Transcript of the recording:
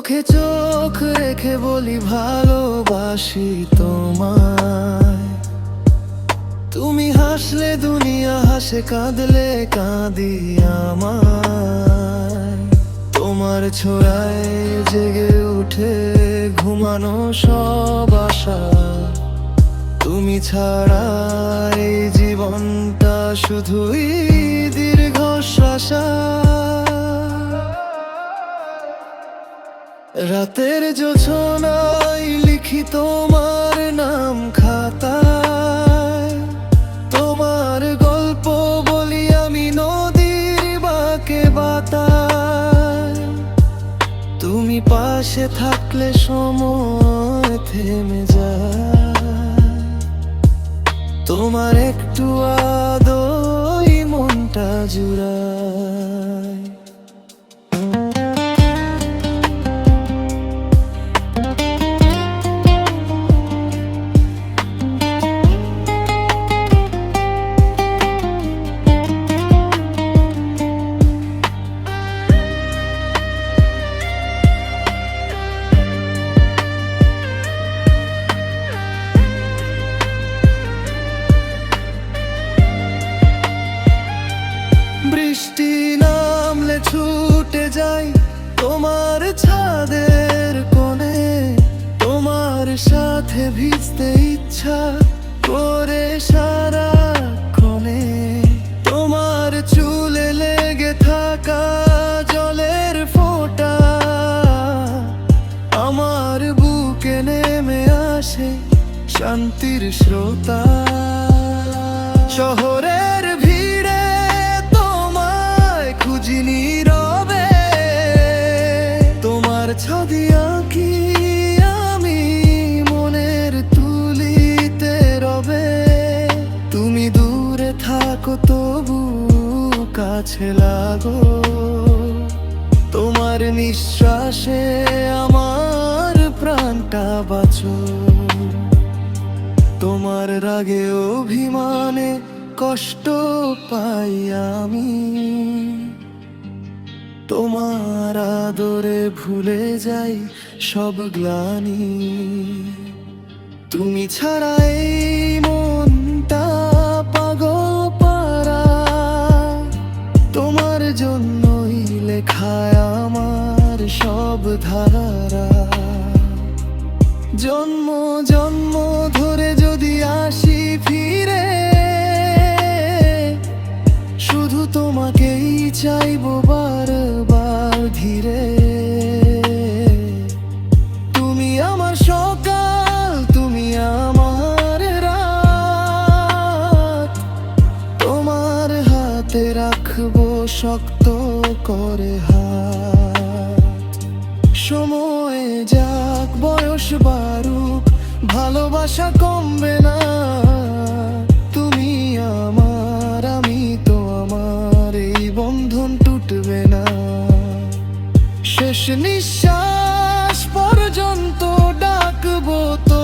চোখে চোখ রেখে বলি ভালোবাসি তোমায়। তুমি হাসলে দুনিয়া হাসে, কাঁদলে কাঁদি আমায়। তোমার ছোঁয়ায় জেগে উঠে ঘুমানো সব আশা। তুমি ছাড়া এই জীবনটা শুধুই দীর্ঘশ্বাসা। রাতের জোছনায় লিখি তোমার নাম খাতায়। তোমার গল্প বলি আমি নদীর বাঁকে বাতায়। তুমি পাশে থাকলে সময় থেমে যায়। তোমার একটু আদরই মনটা জুড়ায়। বৃষ্টি নামলে ছুটে যাই তোমার ছাদের কোণে। তোমার সাথে ভিজতে ইচ্ছা করে সারাক্ষণে। তোমার চুলে লেগে থাকা জলের ফোঁটা আমার বুকে নেমে আসে শান্তির স্রোতা। শহরের ভিড়ে তোমায় খুঁজি নীরবে। তোমার ছবি আঁকি আমি মনের তুলিতে রবে। তুমি দূরে থাকো তবু কাছে লাগো। তোমার নিঃশ্বাসে আমার প্রাণটা বাঁচো। তোমার রাগে অভিমানে কষ্ট পাই আমি। তোমার আদরে ভুলে যাই সব গ্লানি। তুমি ছাড়া এই মনটা পাগল পারা। তোমার জন্যই লেখায় আমার সব ধারা। জন্ম জন্ম ধরে যদি আসি ফিরে, শুধু তোমাকেই চাইবো বারবার ধীরে। তুমি আমার সকাল, তুমি আমার রাত। তোমার হাতে রাখবো শক্ত করে হাত। সময়ে যাক বয়স বাড়ুক ভালোবাসা কমবে না। তুমি আমার আমি তো আমার, এই বন্ধন টুটবে না। শেষ নিঃশ্বাস পর্যন্ত ডাকবো তো